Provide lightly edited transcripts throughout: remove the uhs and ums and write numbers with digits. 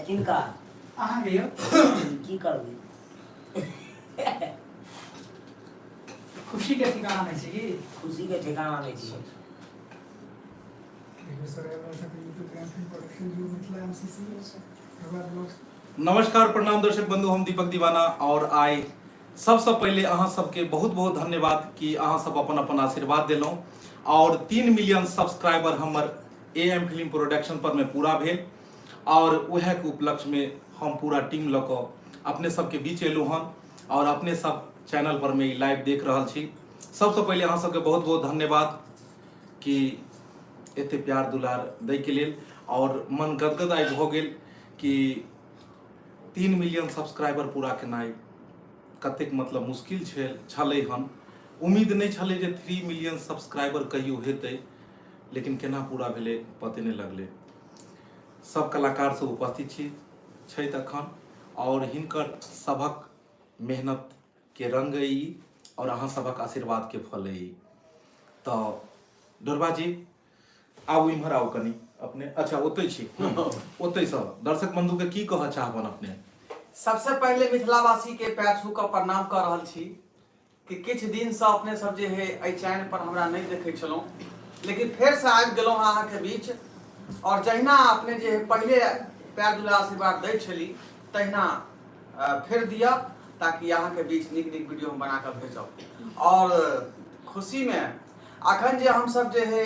किनका अहाँ गयो की करबै खुशी के ठिकाना नहीं छै कि खुशी के ठिकाना नहीं छै। नमस्कार प्रणाम दर्शक बंधु, हम दीपक दीवाना और आइ सबसे पहले अहाँ सबके बहुत बहुत धन्यवाद कि अहाँ सब अपन अपन आशीर्वाद दिलौं और 3 मिलियन सब्सक्राइबर हमर एएम फिल्म प्रोडक्शन पर में पूरा भेल और वह के उपलक्ष्य में हम पूरा टीम लऽ कऽ अपने सबके बीच एलहुँ हन और अपने सब चैनल पर में लाइव देख रहल छी। सबसे पहले अहाँ सबके बहुत बहुत धन्यवाद कि एते प्यार दुलार दै के लेल और मन गदगद आइ भऽ गेल कि 3 मिलियन सब्सक्राइबर पूरा केनाइ कतेक मतलब मुश्किल छलै हन। उम्मीद नहीं छलै जे 3 मिलियन सब्सक्राइबर कहियो हेतै, लेकिन केना पूरा भेलै पते नहीं लगलै। सब कलाकार सब उपस्थित छै तखन और हिनकर सबक मेहनत के रंग ई और अहाँ सबक आशीर्वाद के फल ई। तो डोरबा जी आउ इम्हर आउ कनी अपने। अच्छा ओतै छी ओतै से दर्शक बंधु के की कहऽ चाहबन अपने? सबसे पहले मिथिलावासी के पैर छू कऽ प्रणाम कर रहल छी कि किछ दिन से अपने सब जे है एहि चैनल पर हमरा नहीं देखे छलौं, लेकिन फिर से आबि गेलौं अहाँ के बीच और जहिना अपने जे पहले पैर दुला आशीर्वाद दै छली तहिना फिर दिया ताकि अहाँ के बीच नीक नीक वीडियो हम बना कऽ भेजब। और खुशी में अखन जे हम सब जे है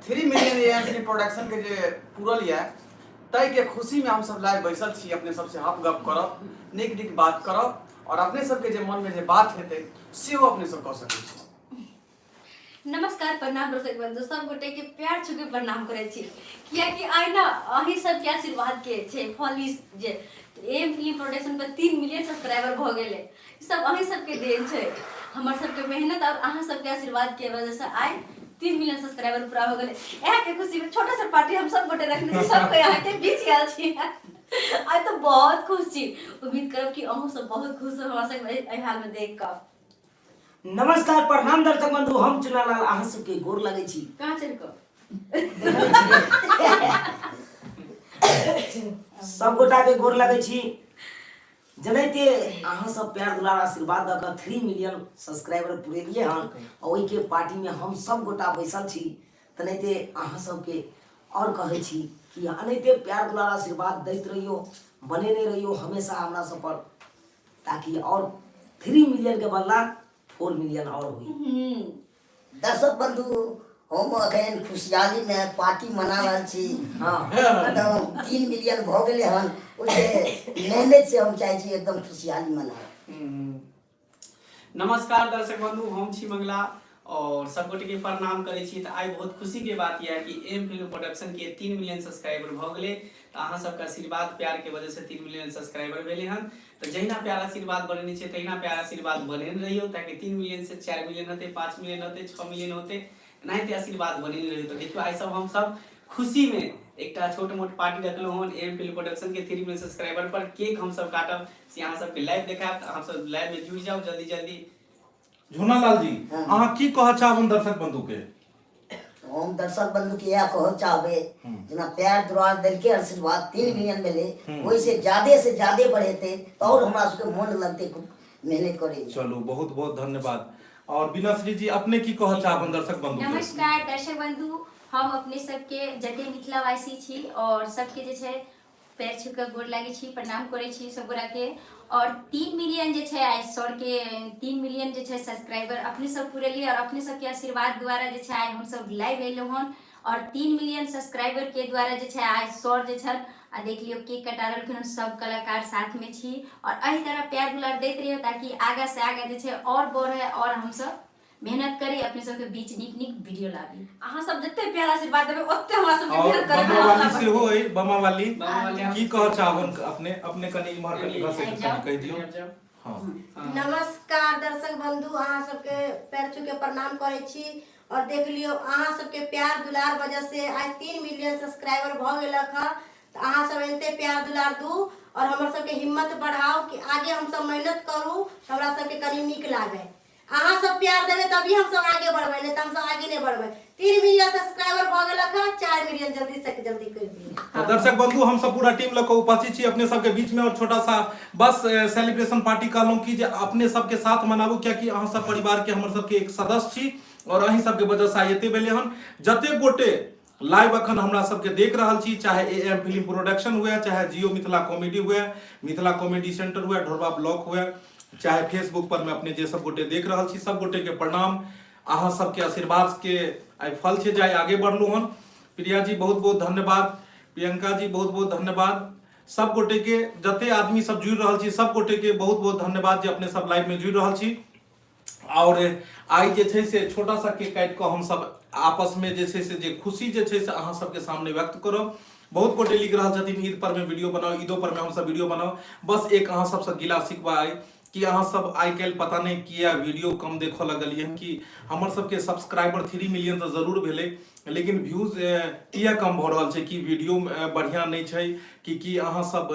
3 मिलियन एएम प्रोडक्शन के जे पूरल है तय के खुशी में हम सब लाइव बैसल छी, अपने सबसे हप गप करब, नीक नीक बात करब और अपने सबके जे मन में जे बात हेतै सेहो अपने सब कह सकै छी। नमस्कार प्रणाम दर्शक बंधु, सब गोटे के प्यार छू के प्रणाम करे छी कियाकि आइ ना अही सब के आशीर्वाद के छै फल ई जे एम फिल्म प्रोडक्शन पर 3 मिलियन सब्सक्राइबर भ गेले। ई सब अही सब के देन छै, हमर सब के मेहनत और अहाँ सब के आशीर्वाद के वजह से आइ 3 मिलियन सब्सक्राइबर पूरा हो गेले। एहा के खुशी में छोटा सा पार्टी हम सब गोटे रखने छी, सब कोई यहाँ के बीच आयल छी। आज तो बहुत खुश छी, उम्मीद करब कि अहूँ सब बहुत खुश हो हमरा सब एहि हाल में देख कऽ। नमस्कार प्रणाम दर्शक बंधु, हम चुनालाल अहाँ सबके गोर लगै छी। कहाँ चल कऽ सब गोटा के गोर लगै छी। जनैते अहाँ सब प्यार दुलार आशीर्वाद दऽ कऽ 3 मिलियन सब्सक्राइबर पुरेलिए हन और ओहि के पार्टी में हम सब गोटा बैसल छी। तनैते अहाँ सबके और कहै छी कि अनैते प्यार दुलार आशीर्वाद दैत रहियो, बनेने रहियो हमेशा हमरा सब पर, ताकि और 3 मिलियन के बदला 4 मिलियन और हुई। दर्शक बंधु हम अखन खुशहाली में पार्टी मना रहल छी। हाँ एकदम 3 मिलियन भ गेले हन, ओसे मेहनत से हम चाहे छी एकदम खुशहाली मना। नमस्कार दर्शक बंधु, हम छी मंगला और सब गोटे के प्रणाम करे छी। आई बहुत खुशी के बात यह कि एम फिल्म प्रोडक्शन के 3 मिलियन सब्सक्राइबर भ गेले। तो अहाँ सबके आशीर्वाद प्यार के वजह से 3 मिलियन सब्सक्राइबर भेले हन। तो जहिना प्यार आशीर्वाद बनेने छै तहिना प्यार आशीर्वाद बनेने रहियो, ताकि 3 मिलियन से 4 मिलियन होते, 5 मिलियन होते, 6 मिलियन होते, एनाहिते आशीर्वाद बनेने रहियो। तो देखियो आई सब हम सब खुशी में एकटा छोट मोट पार्टी रखलो हन एम फिल्म प्रोडक्शन के 3 मिलियन सब्सक्राइबर पर। केक हम सब काटब से अहाँ सबके लाइव देखाब, तो अहाँ सब लाइव में जुड़ जाओ जल्दी जल्दी। झूनालाल जी अहाँ की कहऽ चाहबन दर्शक बंधु के? हम दर्शक बंधु के यह कह चाहबे जना प्यार दुलार दिल के आशीर्वाद 3 मिलियन मिले, वैसे ज्यादा से ज्यादा बढ़ेते तो और हमरा सबके मन लगते मेहनत करे। चलो बहुत बहुत धन्यवाद। और बीनाश्री जी अपने की कहऽ चाहबन दर्शक बंधु के? नमस्कार दर्शक बंधु, हम अपने सबके जते मिथिलावासी छी और सबके जे छै पैर छू के गोर लागे छी, प्रणाम करे छी सब गोरा के। और 3 मिलियन जे छै आइ सर के 3 मिलियन जे छै सब्सक्राइबर अपने सब पूरेलिए और अपने सब के आशीर्वाद द्वारा जे छै आइ हम सब लाइव एलौ हन और 3 मिलियन सब्सक्राइबर के द्वारा जे छै आइ सर जे छन आ देख लियो केक कटा रहल, सब कलाकार साथ में छी और एही तरह प्यार दुलार दैत रहियो ताकि आगा से आगा जे छै और बढ़े और हम सब मेहनत करी, अपने सबके बीच नीक नीक वीडियो लाबी। अहाँ सब जते प्यार आशीर्वाद देबे ओते हमरा सबके मेहनत करे बमा वाली से होय, बमा वाली वाली की कहऽ चाहबन अपने? अपने कनी इम्हर कनी घसे कनी कह दियो। हां नमस्कार दर्शक बंधु, अहाँ सबके पैर छू के प्रणाम करे छी और देख लियो अहाँ सबके प्यार दुलार वजह से आज 3 मिलियन सब्सक्राइबर भ गेलक ह। तो अहाँ सब एते प्यार दुलार दू और हमर सबके हिम्मत बढ़ाओ कि आगे हम सब मेहनत करू, हमरा सबके कनी नीक लागे। अहाँ सब प्यार देबे तभी हम सब आगे बढ़बे, नहीं तो हम सब आगे नहीं बढ़बे। 3 मिलियन सब्सक्राइबर भ गेलक है, 4 मिलियन जल्दी से जल्दी कर दिए। तो दर्शक बंधु हम सब पूरा टीम लग उपस्थित छी अपने सबके बीच में और छोटा सा बस सेलिब्रेशन पार्टी कहलहुँ कि जे अपने सबके साथ मनाबू, कियाकि अहाँ सब परिवार के हमर सबके एक सदस्य छी और अहीं सबके वजह से एते भेले हन। जते गोटे लाइव अखन हमरा सबके देख रहल छी, चाहे एएम फिल्म प्रोडक्शन हुए, चाहे जियो मिथिला कॉमेडी हुए, मिथिला कॉमेडी सेंटर हुए, ढोरबा ब्लॉक हुए, चाहे फेसबुक पर में अपने जे सब गोटे देख रहल छी, सब गोटे के प्रणाम। अहाँ सबके आशीर्वाद के आई फल छे जाय आगे बढ़लू हन। प्रिया जी बहुत बहुत धन्यवाद, प्रियंका जी बहुत बहुत धन्यवाद, सब गोटे के जते आदमी सब जुड़ रहल छी सब गोटे के बहुत बहुत धन्यवाद जे अपने सब लाइव में जुड़ रहल छी। और आई जे छै से छोटा सा केक काट के हम सब आपस में जे छै से जे खुशी जे छै से अहाँ सबके सामने व्यक्त करब। बहुत गोटे लिख रहल छथिन ईद पर में वीडियो बनाओ, ईदो पर में हम सब वीडियो बनाओ। बस एक अहाँ सबसे गिला शिकवा है कि अहाँ सब आई काल पता नहीं किया वीडियो कम देखो लगलिए कि हमर सबके सब्सक्राइबर 3 मिलियन तो जरूर भेले, लेकिन व्यूज किया कम भ रहल छै कि वीडियो बढ़िया नहीं छै कि अहाँ सब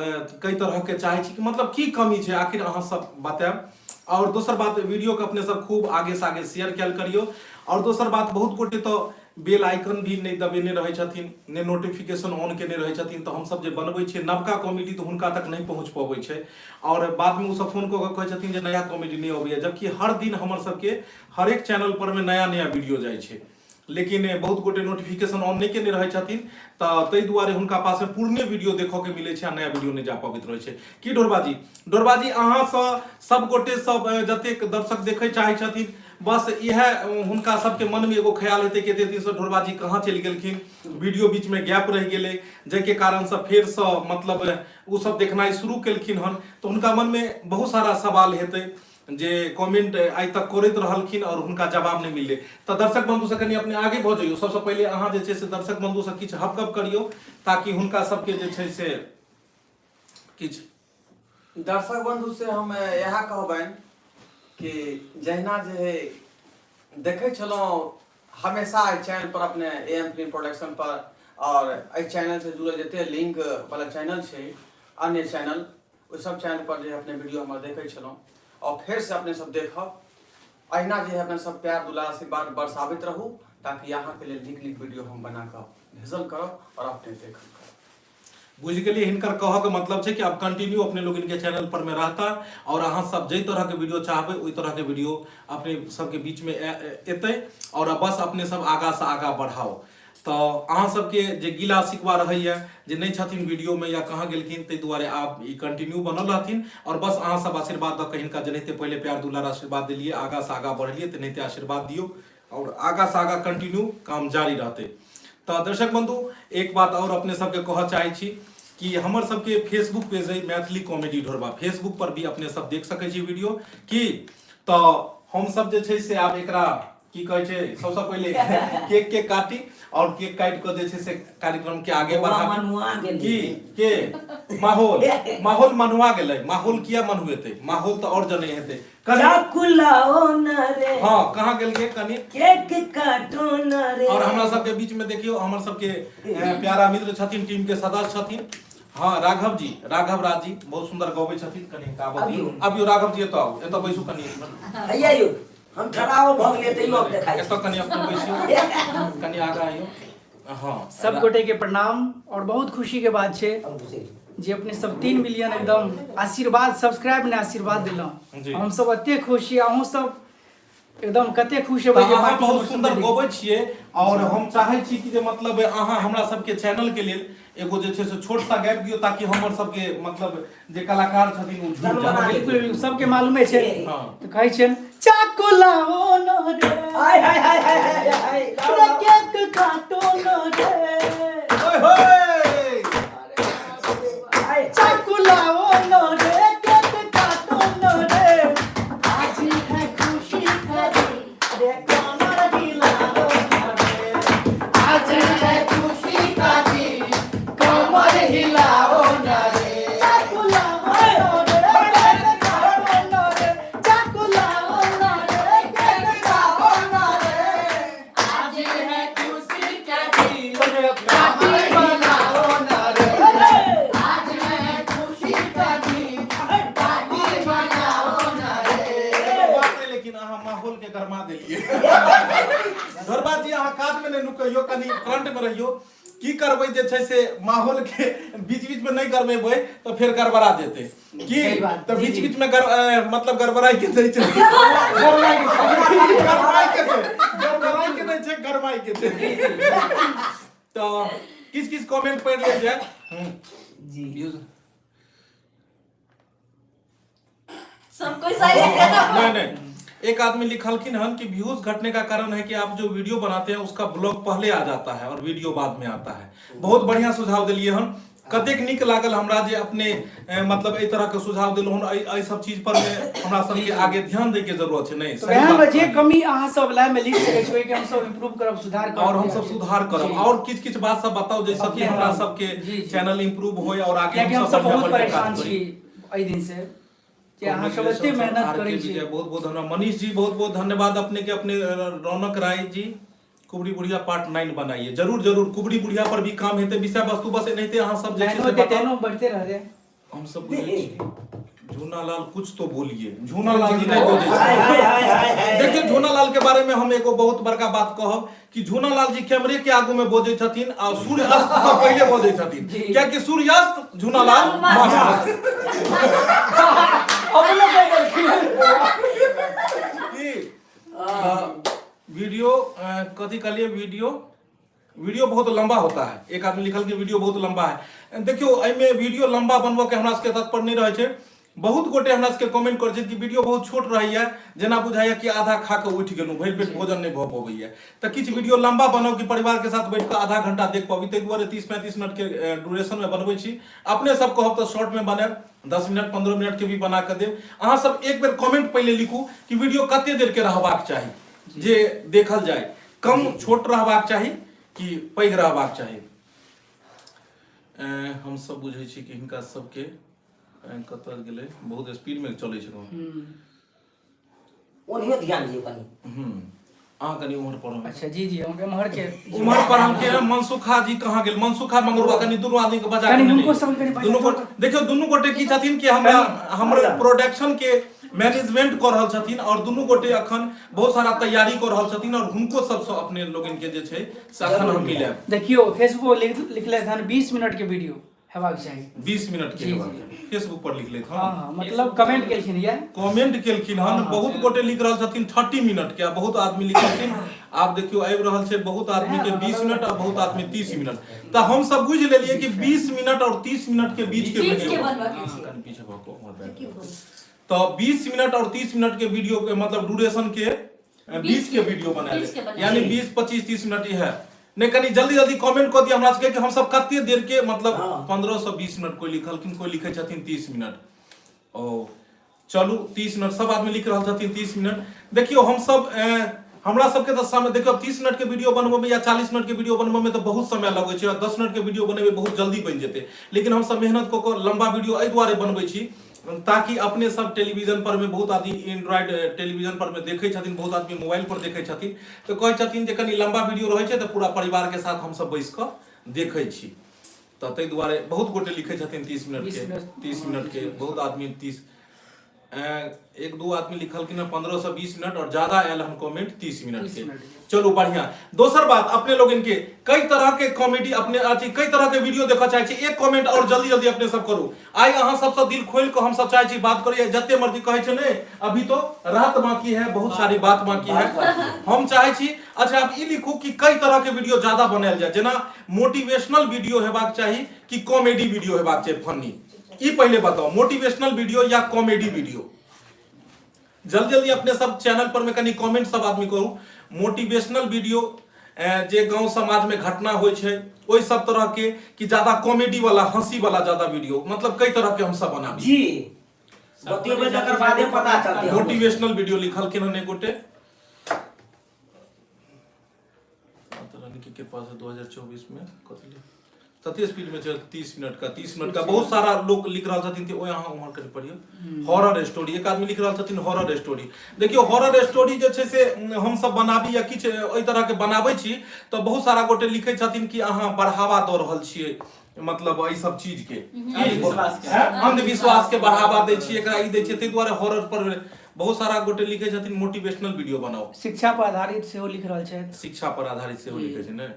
कई तरह के चाहे छी कि मतलब की कमी छै, आखिर अहाँ सब बताएब। और दोसर बात वीडियो के अपने सब खूब आगे से आगे शेयर कैल करियो। और दोसर बात बहुत गोटे तो बेल आइकन भी नहीं दबेने रहे छथिन, ने नोटिफिकेशन ऑन केने रहे छथिन, तो हम सब जे बनबै छियै नवका कॉमेडी तो हुनका तक नहीं पहुंच पाबै छै और बाद में उ सब फोन क के कहै छथिन जे नया कॉमेडी नहीं अबैया, जबकि हर दिन हमर सबके हर एक चैनल पर में नया नया वीडियो जाय छै, लेकिन बहुत गोटे नोटिफिकेशन ऑन नहीं केने रहे छथिन तो तै दुआरे हुनका पास में पुरने वीडियो देखो के मिले छै, नया वीडियो नहीं जा पाबैत रहे छै। की ढोरबाजी अहाँ सब गोटे सब जतेक दर्शक देखे चाहे छथिन, बस यह हुनका सबके मन में एगो ख्याल हेतै कि एते दिन से ढोरबाजी कहाँ चलि गेलखिन, वीडियो बीच में गैप रह गेलै, जाहिके कारण से फेर से मतलब उ सब देखनाइ शुरू केलखिन हन, तो हुनका मन में बहुत सारा सवाल हेतै जे कमेंट आई तक करैत रहलखिन और हुनका जवाब नहीं मिले। तो दर्शक बंधु से कनी अपने आगे भ जाइयो, सबसे पहले अहाँ जे छै से दर्शक बंधु से किछ हपकप करियो ताकि हुनका सबके जे छै से किछ दर्शक बंधु से हम यह कहबनि कि जहिना जे देखे छलहुँ हमेशा एहि चैनल पर अपने एएम फिल्म प्रोडक्शन पर और एहि चैनल से जुड़ल जते लिंक वाला चैनल छै अन्य चैनल, ओहि सब चैनल पर जे अपने वीडियो हम देखे छलहुँ और फिर से अपने सब देखब। अहिना जे अपने सब प्यार दुलार आशीर्वाद बरसाबैत रहू ताकि यहाँ के लिए नीक नीक वीडियो हम बना कर भेजल करब और अपने देखल करब। बुझ गेलिए हिनकर कहऽ के मतलब छै कि अब कंटिन्यू अपने लोग इनके चैनल पर में रहता और अहाँ सब जई तरह के वीडियो चाहबै ओई तरह के वीडियो अपने सबके बीच में एतै और बस अपने सब आगा से आगा बढ़ाओ। तो अहाँ सबके जे गिला शिकवा रहैया जे नहीं छथिन वीडियो में या कहाँ गेलखिन तै दुआरे आप ई कंटिन्यू बनल रहथिन और बस अहाँ सब आशीर्वाद द के हिनका जनाते पहले प्यार दुलार आशीर्वाद दिलिए, आगा से आगा बढ़लिए, तेनाहिते आशीर्वाद दियो और आगा से आगा कंटिन्यू काम जारी रहते। तो दर्शक बंधु एक बात और अपने सबके कह चाहे छी कि हमर सबके फेसबुक पेज है मैथिली कॉमेडी ढोरबा, फेसबुक पर भी अपने सब देख सकै छी वीडियो की। तो हम सब जे छै से आब एकरा की कहै छै सबसे पहले केक काटी और केक काट के जे छै से कार्यक्रम के आगे बढ़ाबी की के माहौल मनवा गेलै। माहौल किया मनवेतै, माहौल तो और जने हेतै चाकुलाओ न रे, हां कहां गेल के कनी केक काटो न रे। और हमरा सबके बीच में देखियो हमर सबके प्यारा मित्र छथिन, टीम के सदस्य छथिन, हाँ राघव जी, राघव राज जी बहुत सुंदर गबै छथिन। कनी गाबत अबियो राघव जी एतो बैसू कनी हैया यौ हम ठड़ाओ भ गेलै तै लोग देखाइ एतो कनी अपन बैसियो कनी आगा आइयो। हां सब गोटे के प्रणाम और बहुत खुशी के बात छै जे अपने सब 3 मिलियन एकदम आशीर्वाद सब्सक्राइब ने आशीर्वाद दिलौं। हम सब एते खुश छी, अहूं सब एकदम कते खुश हेबै जे अहाँ बहुत सुंदर गबै छियै और हम चाहै छी कि जे मतलब अहाँ हमरा सबके चैनल के लेल एगो जे छै से छोट सा गैप दियो ताकि हमर सबके मतलब जे कलाकार छथिन उ जुड़ जाए। बिल्कुल सबके मालूमे छै। हां तो कहै छन चाकुलाओ न रे, हाय हाय हाय हाय हाय केक काटो न रे, ओए होए चाकुलाओ न रे, केक काटो न रे, आज है खुशी का दिन रे, कमर हिलाओ न रे, आज है खुशी का दिन कमर हिलाओ न रे, चाकुलाओ न रे, केक काटो न रे, चाकुलाओ न रे, केक काटो न रे, आज है खुशी का दिन पार्टी बनाओ न रे, आज है खुशी का दिन पार्टी बनाओ न रे। लेकिन अहाँ माहौल के गरमा देलिए। घरबा जी अहाँ काज में नहीं नुकइयो, कनी फ्रंट में रहियो। की करबै जे छै से माहौल के बीच बीच में नहीं करबेबै तो फिर गड़बड़ा जेतै की, तो बीच बीच में मतलब गड़बड़ाई के दै छै, गड़बड़ाई के नहीं छै, गड़बड़ाई के छै। तो किस कमेंट पढ़ ले जाए जी सब कोई साइलेंट नहीं एक आदमी लिखलखिन हन कि व्यूज घटने का कारण है कि आप जो वीडियो बनाते हैं उसका ब्लॉग पहले आ जाता है और वीडियो बाद में आता है। बहुत बढ़िया सुझाव दिलिए हन, कतेक नीक लागल हमरा जे अपने मतलब ए तरह के सुझाव दिलौ हन। ए सब चीज पर में हमरा सब के आगे ध्यान दे के जरूरत है। नहीं तो यहाँ में जे कमी अहाँ सब लाइव में लिख सकै छियै कि हम सब इंप्रूव करब, सुधार करब और हम सब सुधार करब और किछ बात सब बताओ जैसे कि हमरा सब के चैनल इंप्रूव होय और आगे हम सब बहुत परेशान छी एहि दिन से कि अहाँ सब एते मेहनत करै छी। बहुत बहुत धन्यवाद मनीष जी, बहुत बहुत धन्यवाद अपने के। अपने रौनक राय जी कुबड़ी बुढ़िया पार्ट 9 बनाइए, जरूर जरूर कुबड़ी बुढ़िया पर भी काम हेते, विषय वस्तु बस एनहिते अहाँ सब जे छै से बताओ बढ़ते रहे। हम सब बोलै छी झूना लाल कुछ तो बोलिए, झूना लाल जी नहीं बोलै छै। देखिए झूना लाल के बारे में हम एगो बहुत बड़का बात कहब कि झूना लाल जी कैमरे के आगू में बोझै छथिन और सूर्य अस्त से पहले बोझै छथिन, क्या कि सूर्य अस्त झूना लाल वीडियो कथी कहलिए, वीडियो बहुत लंबा होता है। एक आदमी लिखल कि वीडियो बहुत लंबा है। देखियो एमे वीडियो लंबा बनबो के हमरा सबके तत्पर नहीं रहे छै। बहुत गोटे हमरा सबके कमेंट कर छै कि वीडियो बहुत छोट रहैया, जेना बुझाइया कि आधा खा के उठ गेलु, भरि पेट भोजन नहीं भ पबैया। त किछ वीडियो लंबा बनाओ कि परिवार के साथ बैठ के आधा घंटा देख पाबी, तै दुआरे 30-35 मिनट के ड्यूरेशन में बनबै छी। अपने सब कहब तो शॉर्ट में बनाएब, 10 मिनट 15 मिनट के भी बना के देब। अहाँ सब एक बेर कमेंट पहले लिखू कि वीडियो कते देर के रहबाक चाही जे देखल जाए, कम छोट रहबाक चाही कि पैघ रहबाक चाही। हम सब बुझै छी कि हिनका सबके कतऽ गेलै, बहुत स्पीड में चलै छै। ओनियो ध्यान दियो कनी। अहाँ कनी उम्हर पर। अच्छा जी जी हम उम्हर पर हम के मनसुखा जी कहाँ गेल, मनसुखा मंगरुआ कनी दुनू आदमी के बजा के उनको सब कनी दुनू देखियो दुनू गोटे की छथिन कि हमरा हमर प्रोडक्शन के मैनेजमेंट कर रहल छथिन और दुनू गोटे अखन बहुत सारा तैयारी कर रहल छथिन और हुनको सबसे अपने लोगन के जे छै से अखन हम मिले। देखियो फेसबुक लिखले हन 20 मिनट के वीडियो हेबाक चाही, 20 मिनट के हेबाक फेसबुक पर लिखले हन। हां मतलब कमेंट केलखिन ये, कमेंट केलखिन हन। बहुत गोटे लिख रहल छथिन 30 मिनट के, बहुत आदमी लिखलखिन। आप देखियो आबि रहल छै बहुत आदमी के 20 मिनट और बहुत आदमी 30 मिनट। त हम सब बुझ लेलिए कि 20 मिनट और 30 मिनट के बीच के वीडियो पीछे भको तो 20 मिनट और 30 मिनट के वीडियो के मतलब ड्यूरेशन के 20 के वीडियो बनाए, यानी 20 25 30 मिनट ही है। नहीं कनी जल्दी जल्दी कमेंट कर दिया हमरा सबके कि हम सब कते देर के मतलब 15 से 20 मिनट कोई लिखलखिन, कोई लिखे छथिन 30 मिनट। ओ चलू 30 मिनट सब आदमी लिख रहल छथिन 30 मिनट। देखियो हम सब हमरा सबके तो समय देखियो 30 मिनट के वीडियो बनबे में या 40 मिनट के वीडियो बनबे में तो बहुत समय लगे छै और 10 मिनट के वीडियो बनबे बहुत जल्दी बन जेते। लेकिन हम सब मेहनत क के लंबा वीडियो एहि दुआरे बनबै छी ताकि अपने सब टेलीविजन पर में बहुत आदमी एंड्रॉइड टेलीविजन पर में देखे छथिन, बहुत आदमी मोबाइल पर देखे छथिन, तो कहे छथिन जे कनी लंबा वीडियो रहे छै तो पूरा परिवार के साथ हम सब बैस क देखे छी। तो तै दुआरे बहुत गोटे लिखे छथिन 30 मिनट के, बहुत आदमी 30 एक दो आदमी लिखलखिन 15 से 20 मिनट और ज्यादा आयल हम कमेंट 30 मिनट के। चलो बढ़िया। दोसर बात अपने लोग इनके कई तरह के कॉमेडी अपने कई तरह के वीडियो देखा चाहे छी, एक कमेंट और जल्दी जल्दी अपने सब करू। आई अहाँ सबसे दिल खोल के हम सब चाहे छी बात करिए, जते मर्जी कहे छै ने अभी तो रात बाकी है, बहुत सारी बात बाकी है। हम चाहे छी अच्छा आप ई लिखू कि कई तरह के वीडियो ज्यादा बनायल जाए, जेना मोटिवेशनल वीडियो हेबाक चाही कि कॉमेडी वीडियो हेबाक चाही फनी। ई पहले बताओ मोटिवेशनल वीडियो या कॉमेडी वीडियो। जल्दी जल्दी अपने सब चैनल पर में कनी कमेंट सब आदमी करू। मोटिवेशनल वीडियो जे गांव समाज में घटना होय छै ओई सब तरह के कि ज्यादा कॉमेडी वाला हंसी वाला ज्यादा वीडियो, मतलब कई तरह के हम सब बनाबी जी बतियेबै तकर बादे पता चलतै। मोटिवेशनल वीडियो लिखल के ने गोटे के पास 2024 में कथि तते स्पीड में चल 30 मिनट का बहुत सारा लोग लिख रहल छथिन कि ओ यहां उमर कर पड़ियो हॉरर स्टोरी। एक आदमी लिख रहल छथिन हॉरर स्टोरी। देखियो हॉरर स्टोरी जे छै से हम सब बनाबी या किछ ओइ तरह के बनाबै छी तो बहुत सारा गोटे लिखै छथिन कि अहाँ बढ़ावा द रहल छियै, मतलब एहि सब चीज के अंधविश्वास के बढ़ावा दै छी, एकरा ई दै छी, तै दुआरे हॉरर पर बहुत सारा गोटे लिखे छथिन मोटिवेशनल वीडियो बनाओ, शिक्षा पर आधारित सेहो लिख रहल छथि। शिक्षा पर आधारित सेहो लिखे छै ने।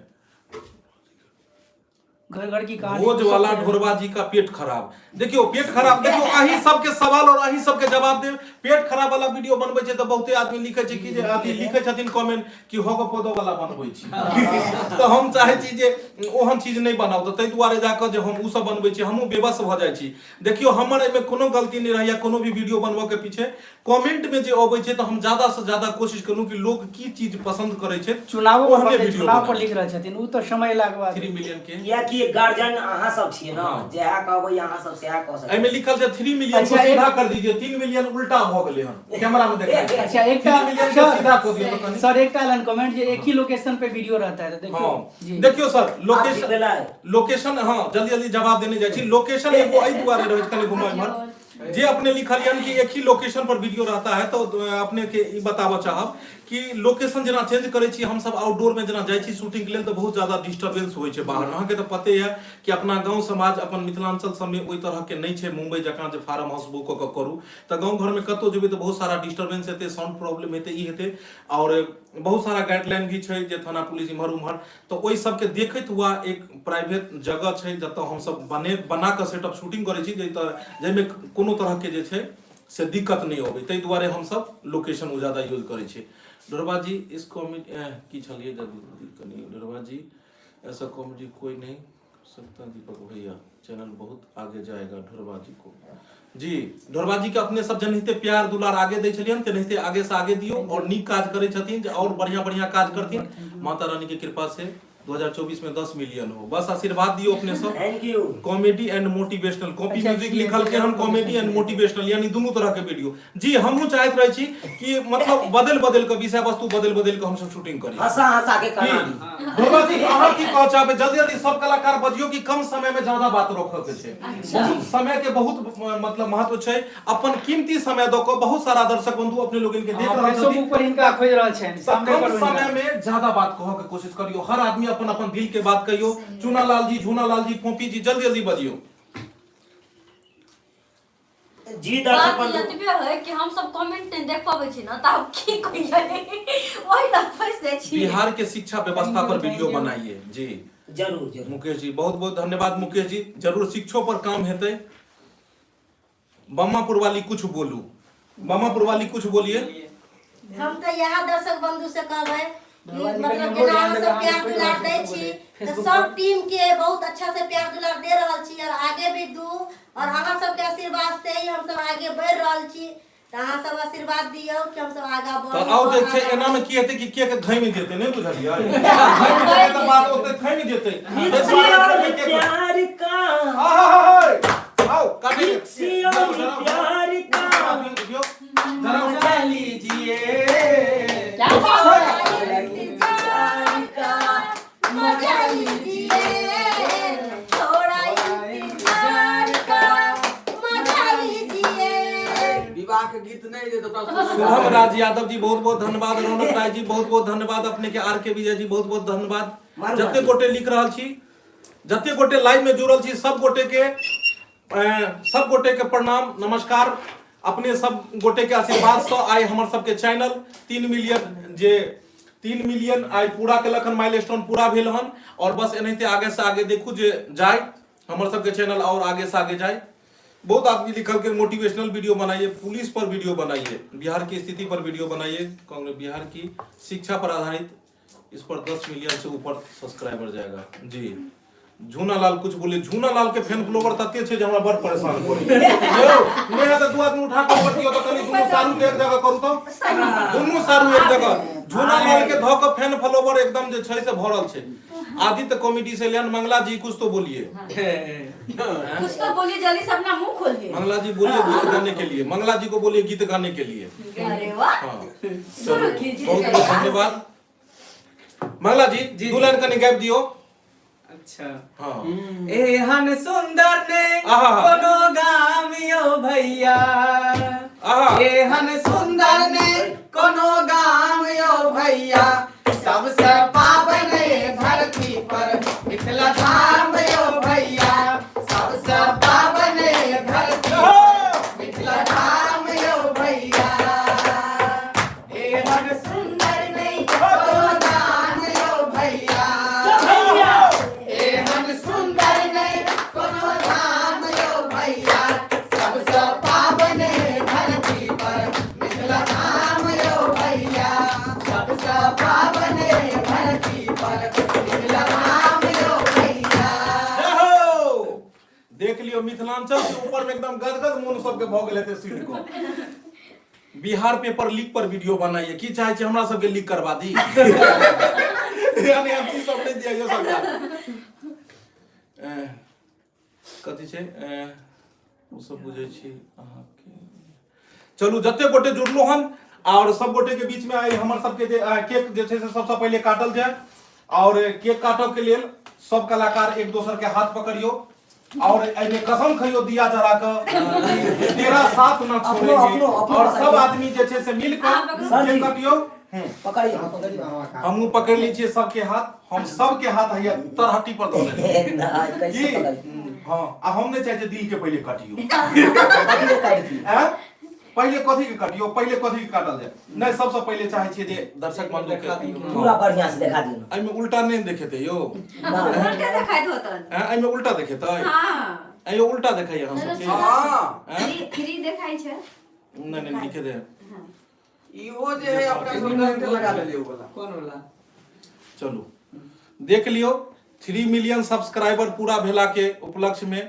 घर घर की कहानी भोज वाला ढोरबा जी का पेट खराब, देखियो पेट खराब, देखियो अही सबके सवाल और अही सबके जवाब दे। पेट खराब वाला वीडियो बनबै छै त बहुते आदमी लिखै छै कि जे अथी लिखै छथिन कमेंट कि होगो पोदो वाला बनबै छी त हम चाहै छी जे ओहन चीज नहीं बनाउ, त तै दुआरे जाके जे हम उ सब बनबै छी हमहु बेबस भ जाइ छी। देखियो हमर एमे कोनो गलती नहीं रहैया, कोनो भी वीडियो बनबऽ के पीछे कमेंट में जे अबै छै त हम ज्यादा से ज्यादा कोशिश करू कि लोग की चीज पसंद करै छै चुनाव ओहने पर वीडियो चुनाव पर बनाउ। लिख रहल छथिन, उ त समय लागबा 3 मिलियन के या कि गार्जियन अहाँ सब छियै ना, जहाँ कहबै अहाँ सब सएह कह सकबै। एमे लिखल छै 3 मिलियन को अच्छा, सीधा कर दीजिए, 3 मिलियन उल्टा भ गेलै हन कैमरा में देखा। अच्छा एकटा 3 मिलियन को सीधा कर दियो तो सर एकटा लाइन कमेंट जे एक ही लोकेशन पे वीडियो रहता है तो देखियो हाँ देखियो सर आप लोकेशन जितला लोकेशन हाँ जल्दी जल्दी जवाब देने जाइ छी। लोकेशन एगो एहि दुआरे रहै छै कनी घुमा इम्हर जे अपने लिखलियन कि एक ही लोकेशन पर वीडियो रहता है, तो अपने के ई बताबऽ चाहब कि लोकेशन जना चेंज करे छी हम सब आउटडोर में जना जाइ छी शूटिंग के लेल तो बहुत ज्यादा डिस्टरबेंस होइ छै बाहर। अहाँ के तो पते है कि अपना गांव समाज अपन मिथिलांचल सब में ओइ तरह के नहीं छै मुंबई जकां जे फार्म हाउस बुक क करू, त गांव घर में कतौ जेबै तो बहुत सारा डिस्टरबेंस हेतै, साउंड प्रॉब्लम हेतै, ई हेतै और बहुत सारा गाइडलाइन भी छै जे थाना पुलिस इम्हर उम्हर, तो ओइ सब के देखैत हुआ एक प्राइवेट जगह छै जतऽ हम सब बना के सेटअप शूटिंग करै छी जइमे कोनो तरह के जे छै से दिक्कत नहीं होबै, तै दुआरे हम सब लोकेशन उ ज्यादा यूज करै छी। ढोरबा जी इस कॉमेडी की छलिए जल्दी कनी ढोरबा जी ऐसा कॉमेडी कोई नहीं सकता दीपक भैया, चैनल बहुत आगे जाएगा ढोरबा जी को। जी ढोरबा जी के अपने सब जनहिते प्यार दुलार आगे दै छलियन, तेनाहिते आगे से आगे दियो और नीक काज करै छथिन जे और बढ़िया बढ़िया काज करथिन। माता रानी के कृपा से 2024 में 10 मिलियन हो, बस आशीर्वाद दियो अपने सब। Thank you. Comedy and motivational copy music लिखल के हम कॉमेडी एंड मोटिवेशनल यानी दोनों तरह के वीडियो जी हमहु चाहत रहे छी कि मतलब बदल बदल के विषय वस्तु बदल बदल के हम सब शूटिंग करी। हंसा हंसा के कहानी ढोरबा जी अहाँ की कह चाहबे जल्दी जल्दी सब कलाकार बजियो कि कम समय में ज्यादा बात रखे के छै। बहुत समय के बहुत मतलब महत्व छै, अपन कीमती समय दो के बहुत सारा दर्शक बंधु अपने लोग इनके देख रहल सब छथिन, ऊपर इनका खोज रहल छनि सामने कम पर समय में ज्यादा बात कहो के कोशिश करियो, हर आदमी अपन अपन दिल के बात कहियो। चूना लाल जी, झूना लाल जी, पोपी जी जल्दी जल्दी बजियो। जी दर्शक बात बंधु एतबे है कि हम सब कमेंट नहीं देख पाबै छी ना त अब की कहिए ओइ ल फंस जाइ छी। बिहार के शिक्षा व्यवस्था पर वीडियो बनाइए जी। जरूर जरूर मुकेश जी बहुत बहुत धन्यवाद मुकेश जी, जरूर शिक्षो पर काम हेतै। बम्मापुर वाली कुछ बोलू, बम्मापुर वाली कुछ बोलिए। हम तो यहाँ दर्शक बंधु से कहबै कि मतलब जेना अहाँ सब प्यार दुलार दै छी तो सब टीम के बहुत अच्छा से प्यार दुलार दे रहल छी और आगे भी दू, और अहाँ सब के आशीर्वाद से ही हम सब आगे बढ़ रहल छी। त अहाँ सब आशीर्वाद दियौ कि हम सब आगा तो बढ़ू। आउ जे छै एना में की हेतै कि के धैम जेतै नहीं बुझलियै, धैम जेतै त बात ओते थैम जेतै। प्यार का आओ काटे प्यार का जरा लीजिए क्या बात है इंतजार का मजा लीजिए, थोड़ा इंतजार का मजा लीजिए। विवाह के गीत नहीं दे तो शुभम राज यादव जी बहुत बहुत धन्यवाद, रौनक राय जी बहुत बहुत धन्यवाद, अपने के आर के विजय जी बहुत बहुत धन्यवाद। जते गोटे लिख रहल छी, जते गोटे लाइव में जुड़ल छी, सब गोटे के प्रणाम नमस्कार। अपने सब गोटे के आशीर्वाद से आइ हमर सबके चैनल 3 मिलियन आइ पूरा केलक हन, माइलस्टोन पूरा भेल हन और बस एनाहिते आगे से आगे देखू जे जाय हमर सबके चैनल और आगे से आगे जाए। बहुत आदमी लिखल के मोटिवेशनल वीडियो बनाइए, पुलिस पर वीडियो बनाइए, बिहार की स्थिति पर वीडियो बनाइए, कांग्रेस बिहार की शिक्षा पर आधारित, इस पर 10 मिलियन से ऊपर सब्सक्राइबर जाएगा जी। झूना लाल कुछ बोले, झूना लाल के फैन फॉलोवर तते छै जे हमरा बड़ परेशान करै यौ नै है त दू आदमी उठा के पटियो त कनी दुनू सारू के एक जगह करू तो दुनू सारू एक जगह। झूना लाल के ध के फैन फॉलोवर एकदम जे छै से भरल छै। आदित्य कॉमेडी से लेन मंगला जी कुछ तो बोलिए, कुछ तो बोलिए जल्दी से अपना मुंह खोलिए। मंगला जी बोलिए गीत गाने के लिए, मंगला जी को बोलिए गीत गाने के लिए। अरे वाह चलो बहुत बहुत धन्यवाद मंगला जी, दू लाइन कनी गाबि दियो। अच्छा हाँ एहन सुंदर ने आहा। कोनो गाम यो भैया, आहा। एहन सुंदर ने कोनो गाम यो भैया, सबसे पावन धरती पर मिथिला धाम यो भैया, सबसे पावन धरती पर मिथिला धाम यो भैया। मिथिलांचल के ऊपर में एकदम गदगद मन सबके भ गेल हेतै सुनि को। बिहार पेपर लीक पर वीडियो बनाइए की चाहे छी हमरा सबके लीक करवा दी। यानी हम चीज सब नहीं दिया सरकार कथी छै ओ सब बुझै छी अहाँ के। चलू जते गोटे जुड़लो हन और सब गोटे के बीच में आई हमर सबके जे केक जे छै से सबसे पहले काटल जाय और केक काटब के लेल सब कलाकार एक दोसर के हाथ पकड़ियो और एमे कसम खइयो दिया जला के तेरा साथ न छोड़ेंगे और सब आदमी जे छै से मिल के केक काटियो। पकड़िए हमहू पकड़ ली छियै सबके हाथ, हम सबके हाथ है तरहटी पर दो दे कैसे पकड़ी हां आ हम नहीं चाहे दिल के पहले काटियो। कथी के काटि दी पहले कथी के काटियो, पहले कथी के काटल जाए नहीं सबसे पहले चाहे छियै जे दर्शक बंधु के पूरा बढ़िया से दिखा दियो। एमे उल्टा नहीं देखेते यो उल्टा देखाइत होतन। एमे उल्टा देखेते हां एयो उल्टा देखाइए हम सबके हां 3 देखाई छै। नहीं लिखे दे इहो जे है अपना सब लगा देलिए ओ वाला कौन वाला? चलो देख लियो 3 मिलियन सब्सक्राइबर पूरा भेला के उपलक्ष्य में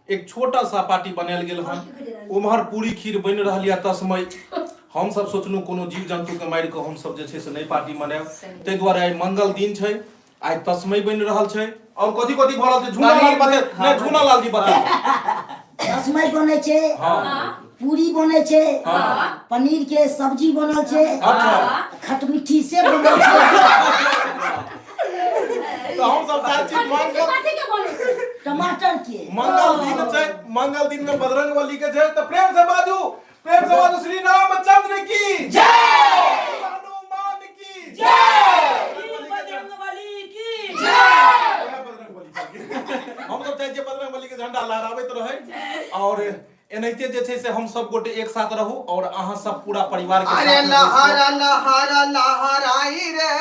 एक छोटा सा पार्टी बनायल गेल हन। उम्हर पूरी खीर बन रहल या तस्मै हम सब सोचलू कोनो जीव जंतु के मारि के हम सब जे छै से नहीं पार्टी मनाएब तै दुआरे आई मंगल दिन छै आई तस्मै बन रहल छै और कथी कथी भ रहल छै झूला लाल बता नहीं झूला लाल जी बता। तस्मै बनै छै, पूरी बनै छै, पनीर के सब्जी बनल छै, खटमिठी से बनल छै। तो हम सब चाहे छी मंगल कथी के बोलै छै? टमाटर के मंगल दिन में बजरंग बली के छै तो प्रेम से बाजू श्री रामचंद्र की जय, हनुमान की जय, बजरंग बली की हम सब चाहे बजरंग बली के झंडा लहराबैत रहे और एनाहिते जे छै से हम सब गोटे एक साथ रहू और अहाँ सब पूरा परिवार के अरे लहरा लहरा लहराई रे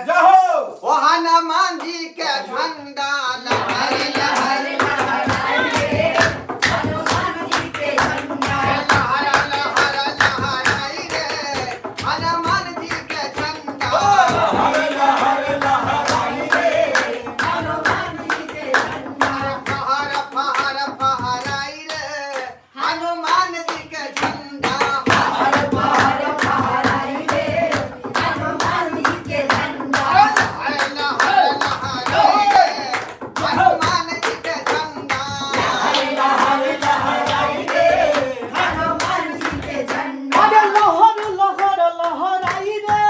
जाहो ओ हनुमान जी के झंडा लहरा लहरा लहराई रे हनुमान जी के झंडा लहरा लहरा लहराई रे हनुमान जी के झंडा लहरा लहरा लहराई रे हनुमान जी के झंडा फहर फहर फहराई रे हनुमान जी के झंडा फहर फहर फहराई रे हनुमान जी के झंडा लहरा लहरा लहराई रे हनुमान जी के झंडा लहरा लहराई रे हनुमान जी के झंडा अरे लहर लहर लहराई रे,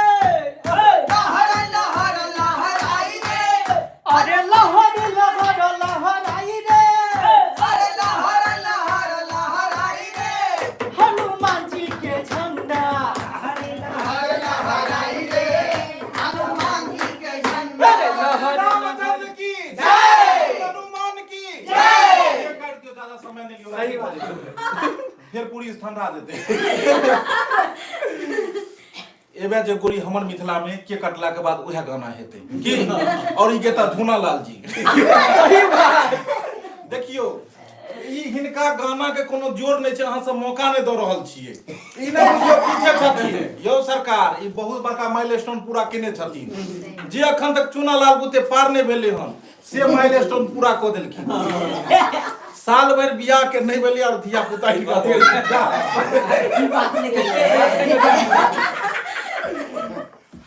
लहरा लहरा लहराई रे अरे लहर लहर लहराई रे, अरे लहरा लहरा लहराई रे हनुमान जी के झंडा। लहरा लहराई रे हनुमान जी के झंडा रामचंद्र की जय, हनुमान की जय। काट के ज्यादा समय नहीं लियो सही बात फिर पूरी ठंडा देते। एबे जे गोरी हमर मिथिला में के कटला के बाद उहे गाना हेते की और ई गेता झूना लाल जी। देखियो ई हिनका गाना के कोनो जोर नहीं छै, अहाँ सब मौका नहीं द रहल छियै। ई नै बुझियो पीछे छथिन यो सरकार ई बहुत बड़का माइलस्टोन पूरा केने छथिन जे अखन तक चूना लाल बुते पार नहीं भेले हन से माइलस्टोन पूरा क देलखिन। साल भर बियाह के नहीं भेले और धिया पुता हिनका देल ई बात नहीं कहिए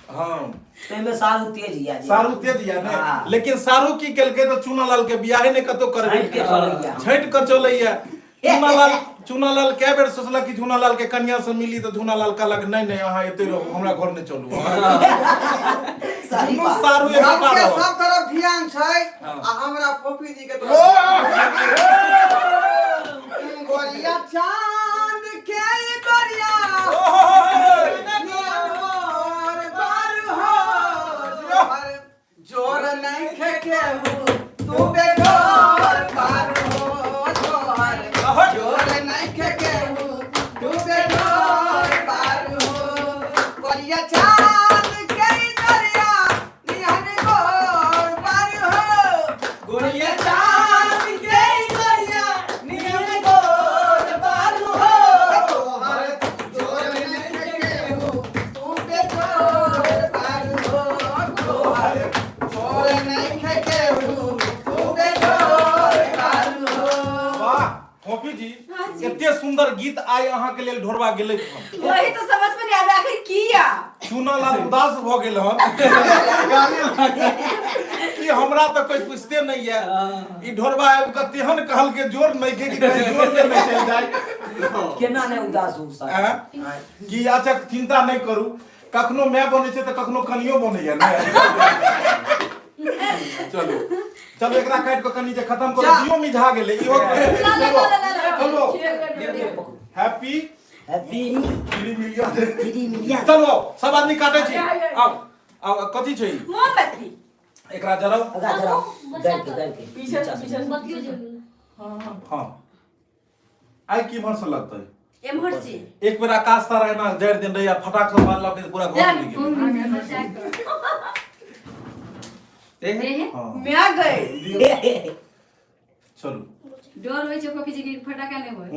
हां तो में सारू तेज या जी सारू तेज या ने लेकिन सारू की केलके तो चूना लाल के बियाह ने कतो करबे छांट के चलैया। छांट के चलैया। चूना लाल कै बेर सोचलक कि झूना लाल के कन्या से मिली तो झूना लाल कहलक नहीं नहीं अहाँ एते रहो हमरा घर नहीं चलू। सही बात सारू एक सबके सब तरफ ध्यान छै आ हमरा फोफी जी के तरफ गोरिया चांद के गोरिया नियर बार हो जोर नहीं खेके हो तू बेगोर बार हो जोर नहीं खेके हो तू बेगोर बार हो गोरिया चांद के गोरिया नियर गोर बार हो गोरिया चांद के गोरिया नियर कॉफी जी एते सुंदर गीत आइ अहाँ के लेल ढोरबा गेलै हन। वही तो समझ में नहीं आवे आखिर किया चूना लाल उदास भ गेल हन कि हमरा तो कोई पूछते नहीं है ई ढोरबा आबि के तेहन कहल के जोर नहीं के कि कहीं जोर में नहीं चल जाए केना ने उदास हो सक कि अच्छा चिंता नहीं करू कखनो मैं बने छै त कखनो कनियो बनैया ने चलो चलो एकरा काट के कनी जे खत्म करो दियो मिझा गेलै इहो चलो हैप्पी हैप्पी 3 मिलियन 3 मिलियन चलो सब आदमी काटे छी आब कथि छै ई? मोमबत्ती एकरा जराउ अगा जरा गल के पीछे बत्तियों जल हां आई की मन से लगतै इमरजेंसी एक बेर आकाश तारा एना जड़ दिन रहिया फटाक से मारलक त पूरा घर में गेल हां मैं गए चलो डर होय छै कॉफी जी के फटाका नहीं होय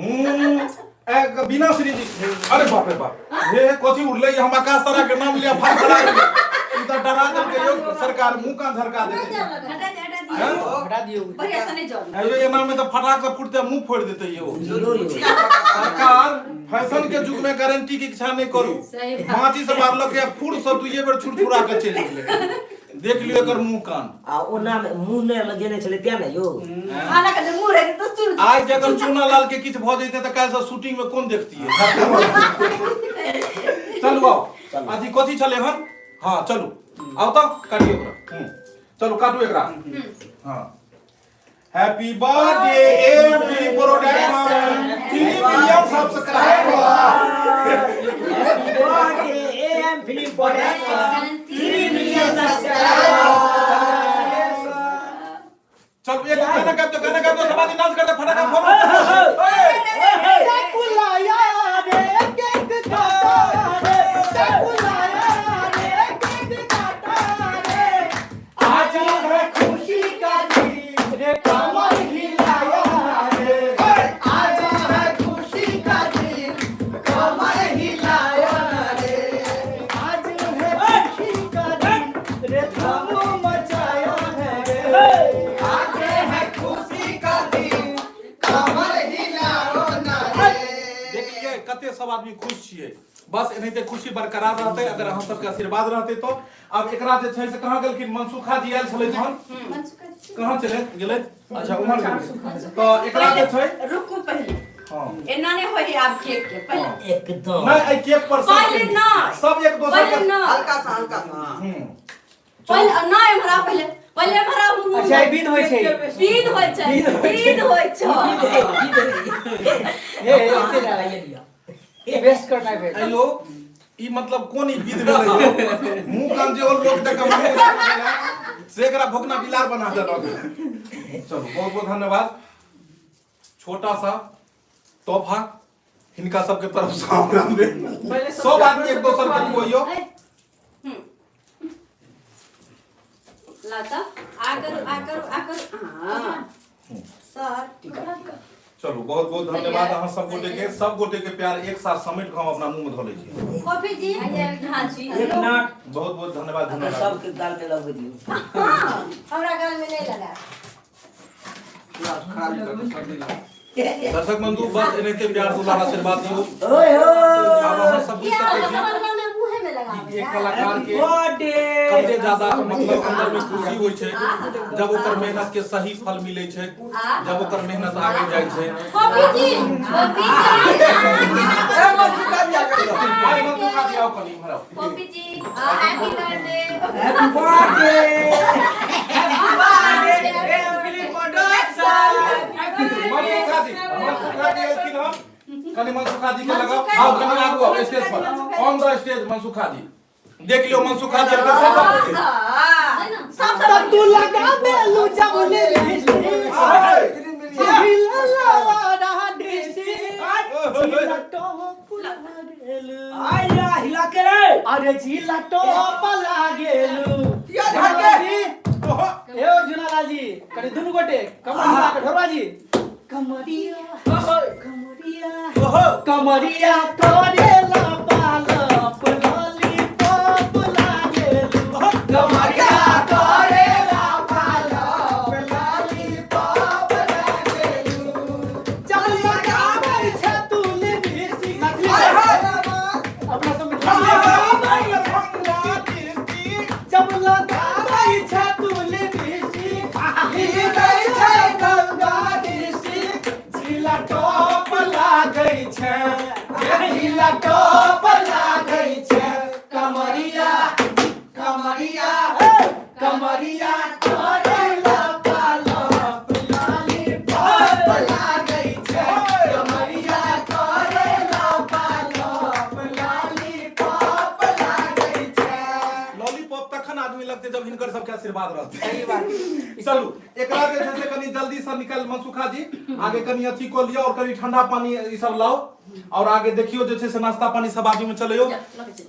एक बिना श्री जी अरे बाप रे बाप हे कथि उड़ले हम आकाश तारा के नाम लिया फाड़ खड़ा ई त डरा दे के यो सरकार मुंह का झरका देते हटा दियो पर ऐसा नहीं जल अरे ये नाम में तो फटाक से फुटते मुंह फोड़ देते यो जरूर सरकार फैशन के युग में गारंटी की इच्छा नहीं करू सही माची से मारलक या फुर से दुइये बेर छुरछुरा के चल गेलै देख लियो एकर मुंह कान आ ओना में मुंह ने लगेने छले त्या ने यो खाना का मुंह रहे तो सुन आज जगह चूना लाल के किछ भ जइते त काल से शूटिंग में कोन देखती है चलू आओ आज कथि छले हन हां चलू आओ तो काटियो एकरा चलो काटू एकरा हां happy birthday MP production 3 million subscriber happy birthday MP production 3 million subscriber चलो एक गाना गा दो सब आदमी डांस करते फटाफट फोड़ो चकुलाया रे केक काटा रे चकुलाया रे केक काटा रे आज है खुशी का दिन रे कमर हिलाया रे आज है खुशी का दिन कमर हिलाया रे आज है खुशी का दिन रे धूम मचाया है रे आज है खुशी का दिन कमर हिलाओ ना रे देखिए कते सब आदमी खुश छिए बस एनाहिते खुशी बरकरार रहते अगर हम सबके आशीर्वाद रहते तो अब एकरा जे छै से कहां गेलखिन मनसुखा जी आयल छलै हन कहां चले गेलै अच्छा उमर गेलै तो एकरा जे छै रुकू पहले हां एना नहीं होई आप केक के पहले एकदम नहीं आई केक पर पहले ना सब एक दूसरे पहले के ना हल्का सा पहले ना हमरा पहले हमरा अच्छा ई विध होय छै विध होय छै विध होय छै ए एते ना लिया ये वेस्ट करना है हेलो ई मतलब कोन ई विध भेलै मुंह कान जे और लोग तक मुंह से एकरा भोकना बिलार बना देलक चलो बहुत बहुत धन्यवाद छोटा सा तोहफा इनका सबके तरफ से हमरा में सब आदमी एक दोसर के कोइयो लाता आकर हां सर चलो बहुत बहुत धन्यवाद अहाँ सब गोटे के प्यार एक साथ समेट के हम अपना मुंह में धोले छी कॉफी जी हां जी एक मिनट बहुत बहुत धन्यवाद अपने धन्यवाद सबके गाल में लग दियो हमरा गाल में नहीं लगा खराब कर दो सर्दी लगा दर्शक बंधु बस एनाहिते प्यार दुलार आशीर्वाद दियो ओए हो अब अहाँ सब बुझ सकै छी हमरा में मुंह में लगा कि एक कलाकार के बर्थडे कते ज्यादा मतलब अंदर में खुशी होय छै जब ओकर मेहनत के सही फल मिलै छै जब ओकर मेहनत आगे जाय छै कॉफी जी ए मनसुखा जी आके आई मन तो खा दिया कनी भरा कॉफी जी हैप्पी बर्थडे हैप्पी बर्थडे मनसुखा जी लेकिन हम कनी मनसुखा जी के लगा आओ कनी आगू आओ स्टेज पर ऑन द स्टेज मनसुखा जी देख लियो मनसुखा जी के सब तब तू लगा बेलू जमुने आया हिला के रे अरे झीला टॉप लागेलू या ढाके ए ओ जुनालाल जी कनी दुनु गोटे कमरिया के ढोरवा जी कमरिया कमरिया करेला पालप लॉलीपॉप लागेलू कमरिया करेला पालप लॉलीपॉप लागेलू चल लागै छै ढीला टॉप लागै छै कमरिया कमरिया कमरिया करेला पालप लॉलीपॉप लागै छै कमरिया करेला पालप लॉलीपॉप लागै छै। लॉलीपॉप तखन आदमी लगते जब हिनकर सबके आशीर्वाद रहते। सही बात। चलू एकरा जे छै से कनी जल्दी से निकल मनसुखा जी आगे कनी अथी को लियो और कनी ठंडा पानी ई सब लाओ और आगे देखियो जे छै से नाश्ता पानी सब आदमी में चलियो।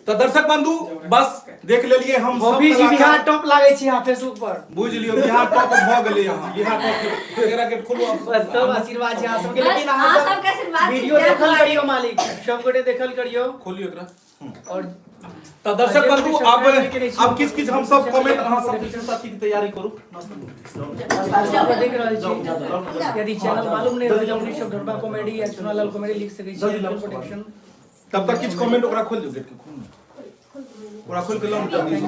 तो दर्शक बंधु बस देख लेलिए हम सब बॉबी जी बिहार टॉप लागै छी यहाँ फेसबुक पर बुझ लियो बिहार टॉप भ गेलै यहाँ बिहार टॉप एकरा के खोलो बस सब आशीर्वाद छै अहाँ सबके। लेकिन अहाँ अहाँ सबके आशीर्वाद सब वीडियो देखल करियो मालिक सब गोटे देखल करियो खोलियो एकरा। और तो दर्शक बंधु अब किछ हम सब कमेंट अहाँ सब किछ साथी की तैयारी करू। देख रहल छी यदि चैनल मालूम नहीं हो जमनी सब ढरबा कॉमेडी या चुनालाल कॉमेडी लिख सकै छी प्रोडक्शन। तब तक किछ कमेंट ओकरा खोल दियो गेट के खोल ओकरा खोल के लाओ जल्दी से।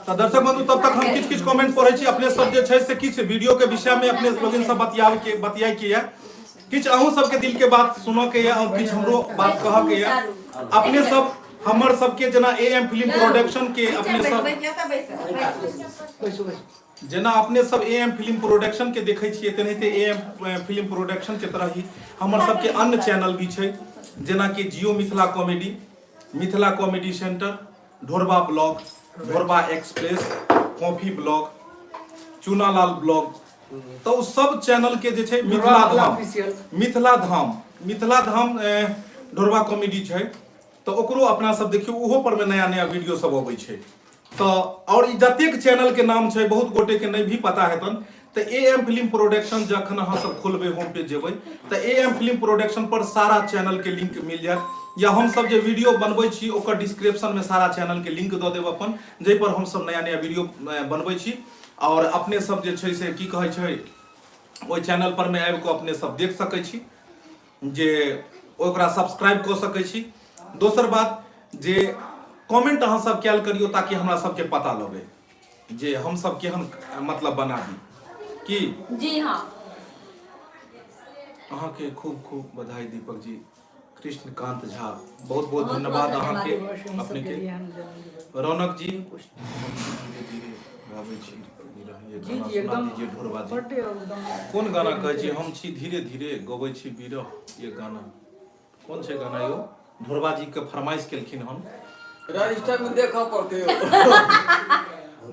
तो दर्शक बंधु तब तक हम किछ कमेंट पढ़ै छी अपने सब जे छै से किछ वीडियो के विषय में अपने लोगन सब बतियाई के या किछ अहूं सब के दिल के बात सुनो के या और किछ हमरो बात कह के या अपने सब हमर सबके जना एएम फिल्म प्रोडक्शन के अपने सब जेना अपने सब एएम फिल्म प्रोडक्शन के देखै छियै तेनाहिते एएम फिल्म प्रोडक्शन के तरह ही हमर सबके अन्य चैनल भी छै जेना कि Jio Mithila comedy, Mithila comedy center, Dhorba blog, Dhorba express, coffee blog, Chunalal blog. तो उस सब चैनल के जे छै मिथिला धाम ढोरबा कॉमेडी छै तो ओकरो अपना सब देखियो उहो पर में नया नया वीडियो सब अबै छै। तो और ई जतेक चैनल के नाम छै बहुत गोटे के नहीं भी पता हेतन। तो एएम फिल्म प्रोडक्शन जखन अहाँ सब खोलबे होम पेज जेबै तो एएम फिल्म प्रोडक्शन पर सारा चैनल के लिंक मिल जायत या हम सब जे वीडियो बनबै छी ओकर डिस्क्रिप्शन में सारा चैनल के लिंक दऽ देब अपन जै पर हम सब नया नया वीडियो बनबै छी और अपने सब जे छै से की कहै छै ओइ चैनल पर में आबि के अपने सब देख सकै छी जे ओकरा सब्सक्राइब कऽ सकै छी। दोसर बात जे कमेंट अहाँ सब कैल करियो ताकि हमरा सबके पता लगे जे हम सब केहन मतलब बना दी की। जी हाँ अहाँ के खूब खूब बधाई दीपक जी। कृष्णकांत झा बहुत बहुत धन्यवाद अहाँ के अपने के। रौनक जी धीरे धीरे गाबै छी ये गाना सुना दीजिए ढोरबा जी। कौन गाना कहै छी हम छी धीरे धीरे गबै छी बिरह ये गाना कौन छै गाना यो ढोरबा जी के फरमाइश केलखिन हम रजिस्टर में देखा पड़ते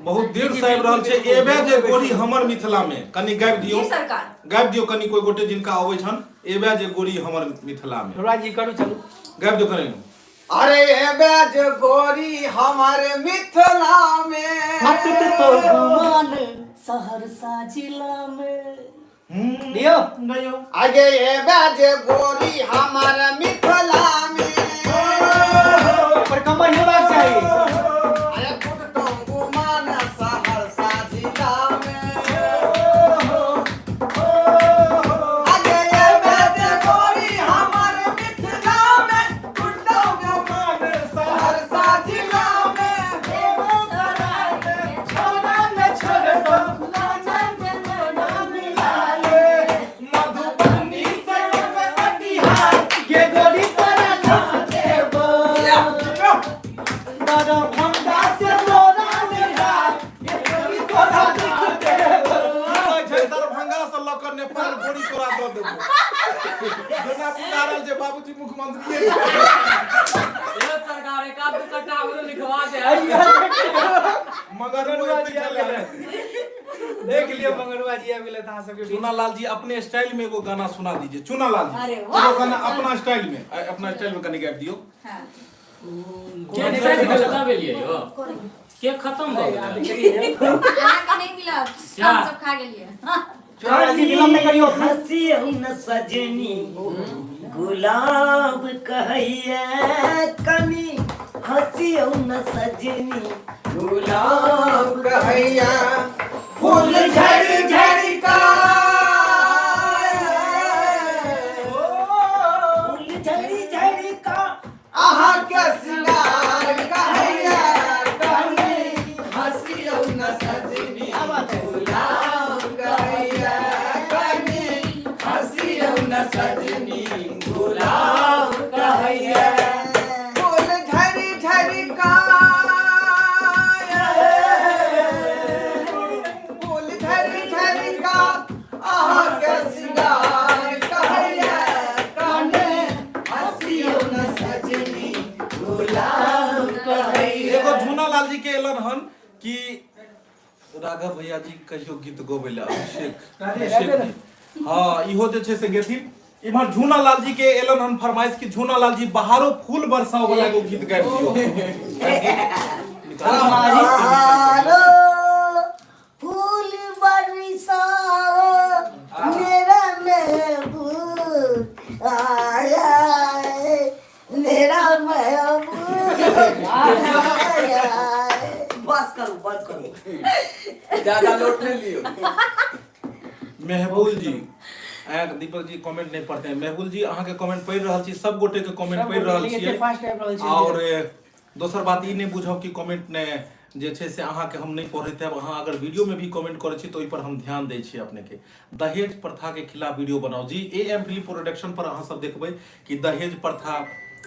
बहुत देर से आबि रहल छै एबे जे गोरी हमर मिथिला में कनी गाबि दियो कनी कोई गोटे जिनका आबै छन एबे जे गोरी हमर मिथिला में ढोरबा जी करू चलू गाबि दियो कनी। अरे एबे जे गोरी हमारे मिथिला में हटत तो गुमान सहरसा जिला में दियो गयो आगे एबे जे गोरी हमारे मिथिला में पर कमर हेबाक चाही। अरे फुटतो गुमान सहरसा जिला में आगे एबे जे गोरी हमारे मिथिला में फुटतो गुमान सहरसा जिला में छोड़ा न छोड़ दो मधुबनी से कटिहार ये गोरी पर देबो दादा भंडा से लोरा निहार ये गोरी तोरा दिख देबो दरभंगा से लकर नेपाल गोरी तोरा दऽ देबो जेना पुकारल जे बाबूजी मुख्यमंत्री ये सरकार एक आध कट्टा हमरो लिखवा दे मगर देख लियो मंगरवा जी आबि गेलै त अहाँ सबके चुनालाल जी अपने स्टाइल में एगो गाना सुना दीजिए। चुनालाल जी अरे वाह। एगो गाना अपना स्टाइल में कनी गाबि दियो। के खत्म भ गेल अहाँ के नहीं मिलत हम सब खा गेलिए। चुनालाल जी विलम्ब नहीं करियो। हंसी न सजनी गुलाब कहैया कनी हंसी न सजनी गुलाब कहैया फूल झड़ी झड़ी का फूल झड़ी झड़ी का आहा के सिंगार कहैया कनी हंसी न सजनी गुलाब कहैया कनी हंसी न सजनी गुलाब जी के एलन हन कि राघव भैया जी कहियो गीत गबैला अभिषेक जी। हाँ इहो जे छै से गेथिन। इमहर झूना लाल जी के एलन हन फरमाइश कि झूना लाल जी बाहरो फूल बरसाओ वाला एगो गीत गाबि दियो। बहारो फूल बरसाओ मेरा महबूब आया है, मेरा महबूब आया है। बस करो ज्यादा लोट नहीं लियो। महबूब जी दीपक जी कमेंट नहीं पढ़ते हैं। महबूब जी अहाँ के कमेंट पढ़ि रहल छी, सब गोटे के कमेंट पढ़ि रहल छियै। और दोसर बात ई नहीं बुझब कि कमेंट ने जे छै से अहाँ के हम नहीं पढ़ैत हैब। अहाँ अगर वीडियो में भी कमेंट करै छी तो ओइ पर हम ध्यान दै छी अपने के। दहेज प्रथा के खिलाफ वीडियो बनाओ जी। एएम फिल्म प्रोडक्शन पर अहाँ सब देखबै कि दहेज प्रथा,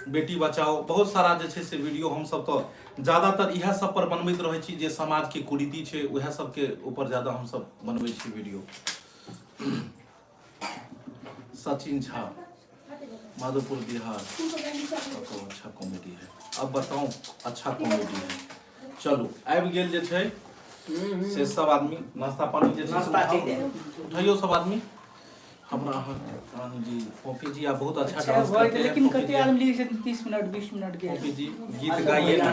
बेटी बचाओ, बहुत सारा जे छै से वीडियो हम सब तो ज्यादातर इएह सब पर बनबैत रहै छी जे समाज के कुरीति छै उएह सब के ऊपर ज्यादा हम सब बनबै छी वीडियो। सचिन झा माधोपुर बिहार, अच्छा कॉमेडी है। अब बताऊं अच्छा कॉमेडी है। चलो आबि गेल जे छै से सब आदमी नाश्ता पानी जे नाश्ता ठीक है। उठाइयो सब आदमी। हमरा रानी जी पॉपी जी आप बहुत अच्छा डांस करते हैं। लेकिन कते आदमी लिखे 30 मिनट 20 मिनट के पॉपी जी गीत गाइए ना।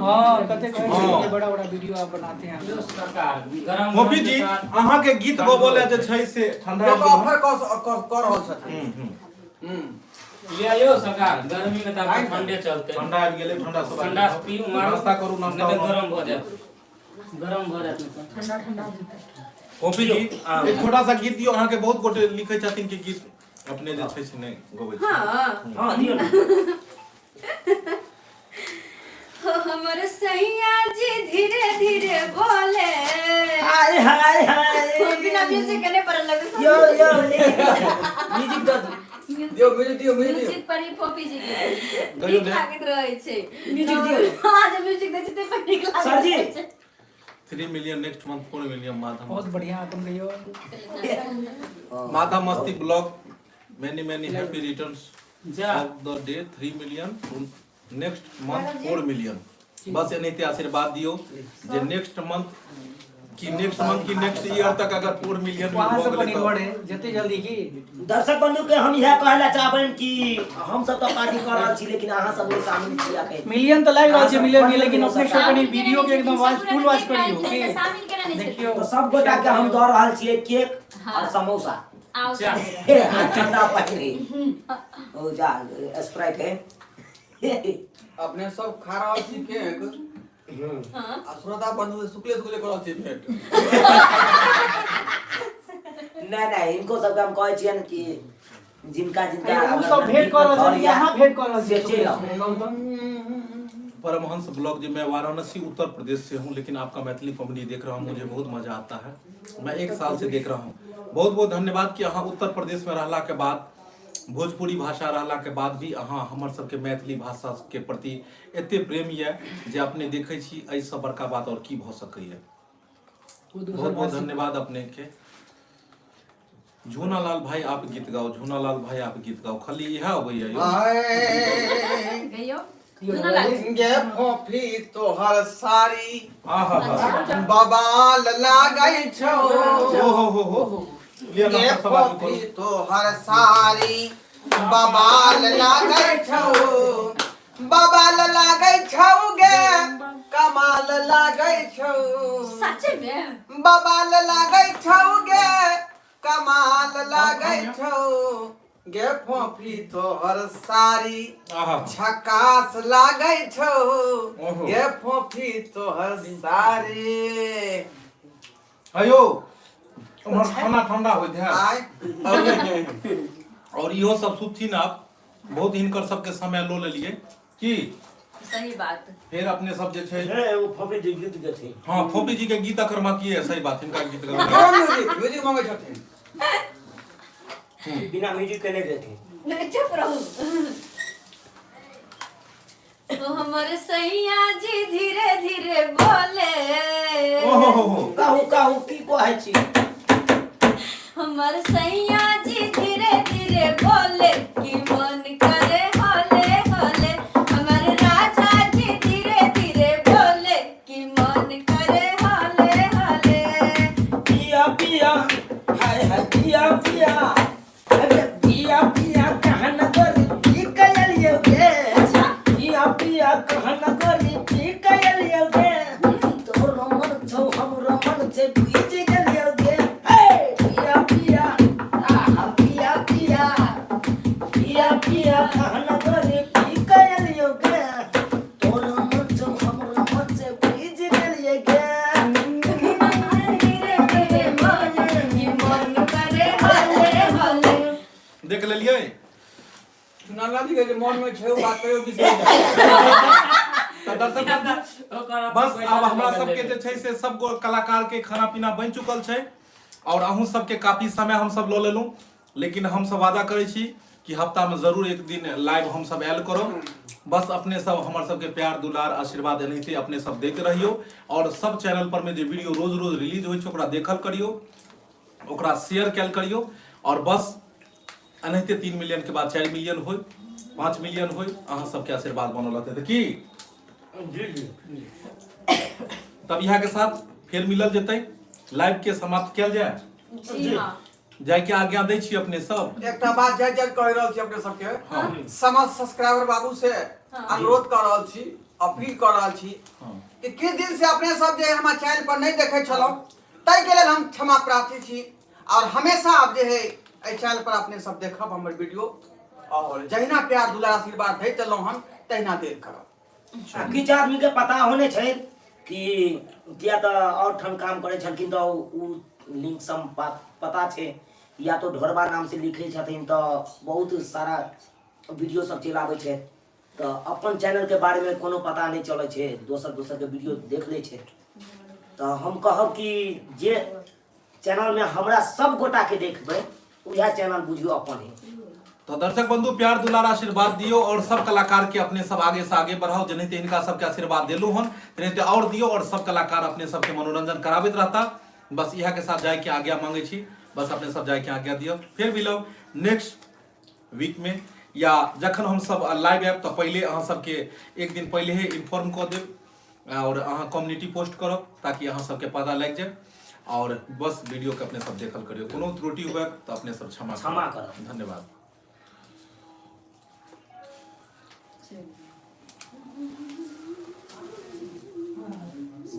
हां कते कहे बड़ा बड़ा वीडियो आप बनाते हैं सरकार पॉपी जी अहाँ के गीत गबोले जे छै से ठंडा ऑफर कर रहल छथिन। ले आयो सरकार, गर्मी में त ठंडे चलते। ठंडा आबि गेलै, ठंडा सब ठंडा पीऊ मारो, नाश्ता करू, नाश्ता नहीं तो गरम हो जाए, गरम हो जाए ठंडा ठंडा। पॉपी जी एक छोटा सा गीत दियो। अहाँ के बहुत गोटे लिखे छथिन कि गीत अपने जे छै से नहीं गबै छी। हां दियो ना। हमर सैया जी धीरे धीरे बोले। हाय हाय हाय बिना म्यूजिक करने पर लगे यो म्यूजिक दो दियो दियो म्यूजिक पर ही पॉपी जी के गयो ठीक दे। लागत रहै छै। म्यूजिक दियो। हां जब म्यूजिक दै छै ते पर ठीक लागत सर जी। रहै छै। 3 million next month 4 million Madhav बहुत बढ़िया तुम गयो। माधव मस्ती ब्लॉग many happy returns जा of the day 3 million next month 4 million। बस एनाहिते आशीर्वाद दियो जे नेक्स्ट मंथ की नेक्स्ट ईयर तक अगर 4 मिलियन वहां से निर्भर है जते जल्दी की। दर्शक बंधु के हम यह कहला चाहबन कि हम सब तो पार्टी कर रहल छी लेकिन अहाँ सब ने शामिल छिया के मिलियन तो लाग रहल छै मिलियन, लेकिन अपने सब कनी वीडियो के एकदम वाच फुल वाच करियो की शामिल केना नहीं छै। देखियो। तो सब गोटा के हम दऽ रहल छियै केक और समोसा आओ ठंडा पानी ओ जा स्प्राइट है। अपने सब खा रहल छी केक। आ श्रोता बंधु शुक्ले करल छी भेट। नहीं इनको सब हम कहै छियन कि जिनका उ सब भेंट कर रहल छै, यहां भेंट कर रहल से चलि आओ। छै। परमहंस ब्लॉग जी मैं वाराणसी उत्तर प्रदेश से हूँ लेकिन आपका मैथिली कॉमेडी देख रहा हूँ, मुझे बहुत मजा आता है। मैं 1 साल से देख रहा हूँ। बहुत बहुत धन्यवाद कि अहाँ उत्तर प्रदेश में रहला के बाद, भोजपुरी भाषा रहला के बाद भी अहाँ हमर सबके मैथिली भाषा के प्रति एते प्रेम ये जे अपने देखै छी। एहि सब बड़का बात और की भ सकैया। बहुत बहुत धन्यवाद अपने के। झूना लाल भाई आप गीत गाओ, झूना लाल भाई आप गीत गाओ। खाली यह अबैया यो गयो गे फोफी तोहर साड़ी आहा बबाल लागै छौ। हो लिया गे ना सब आदमी फोफी करो। तोहर साड़ी बबाल लागै छौ। बबाल लागै छौ गे कमाल लागै छौ। सच में बबाल लागै छौ गे कमाल लागै छौ। गे फोफी तोहर साड़ी आहा झकास लागै छौ। ओहो। गे फोफी तोहर साड़ी अयो उमर खाना ठंडा होइत है। आय और इहो सब सुथिन आप बहुत हिनकर सबके समय लो लेलिए की सही बात। फिर अपने सब जे छै वो फफे जी गीत गथे। हाँ फोपी जी के गीत अखर बाकी है। सही बात हिनका गीत गाना म्यूजिक मांगै छथिन। बिना म्यूजिक के नहीं गथे। नहीं चुप रहो। तो हमर सैया जी धीरे धीरे बोले। ओहो कहू की कहै छी। हमर सैया जी धीरे धीरे बोले कि मन करे होले होले। हमर राजा जी देख लेलिए। नाला जी के मन में छे बात करियो बिसरि तो दर्शक बस अब हमरा सबके जे छै से सब कलाकार के खाना पीना बन चुकल छै और अहूँ सबके काफी समय हम सब लऽ लेलहुँ, लेकिन हम सब वादा करै छी कि हफ्ता में जरूर एक दिन लाइव हम सब आयल करब। बस अपने सब हमर सबके प्यार दुलार आशीर्वाद एनाहिते अपने सब देते रहियो और सब चैनल पर में जे वीडियो रोज रोज रिलीज होइ छै ओकरा देखल करियो, ओकरा शेयर कैल करियो और बस एनाहिते 3 मिलियन के बाद 4 मिलियन होय, 5 मिलियन होय, अहाँ सबके आशीर्वाद बनल रहते तऽ की तब यहाँ के साथ फिर मिलल जेतै, लाइव के समाप्त कैल जाए। जी हाँ जाय के आज्ञा दै छी अपने सब। एकटा बात जाय जाय कह रहल छी अपने सबके समस्त सब्सक्राइबर बाबू से अनुरोध कर रहल छी, अपील कर रहल छी कि किछ दिन से अपने सब जे हमरा चैनल पर नहीं देखे छलौ तै के लेल हम क्षमा प्रार्थी छी और हमेशा अब जे है एहि चैनल पर अपने सब देखब हमर वीडियो और जहिना प्यार दुलार आशीर्वाद दै चलौ हम तहिना देल करब। किछु आदमी के पता होने छै कि किया तो और ठन काम करे छलखिन तो उ लिंक सब पता छै, या तो ढोरबा नाम से लिखे छथिन तो बहुत सारा वीडियो सब चल आबै छै, तो अपन चैनल के बारे में कोनो पता नहीं चले छै, दोसर के वीडियो देख ले छै। तो हम कहब कि जे चैनल में हमरा सब गोटा के देखबै उहे चैनल बुझियो अपन है। तो दर्शक बंधु प्यार दुलार आशीर्वाद दियो और सब कलाकार के अपने सब आगे से आगे बढ़ाओ, जनिते इनका सबके आशीर्वाद देलू हन तनिते और दियो और सब कलाकार अपने सबके मनोरंजन कराबैत रहता। बस इहा के साथ जाय के आज्ञा मांगे छी, बस अपने सब जाय के आज्ञा दियो। फिर मिलब नेक्स्ट वीक में या जखन हम सब लाइव ऐप तो पहले अहाँ सबके एक दिन पहले ही इन्फॉर्म कर देब और अहाँ कम्युनिटी पोस्ट करब ताकि अहाँ सबके पता लग जाए और बस वीडियो के अपने सब देखल करियो, कोनो त्रुटि हुए तो अपने सब क्षमा करब। धन्यवाद।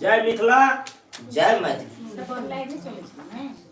जय मिथिला, जय मैथिली। सब ऑनलाइन चले छै ने।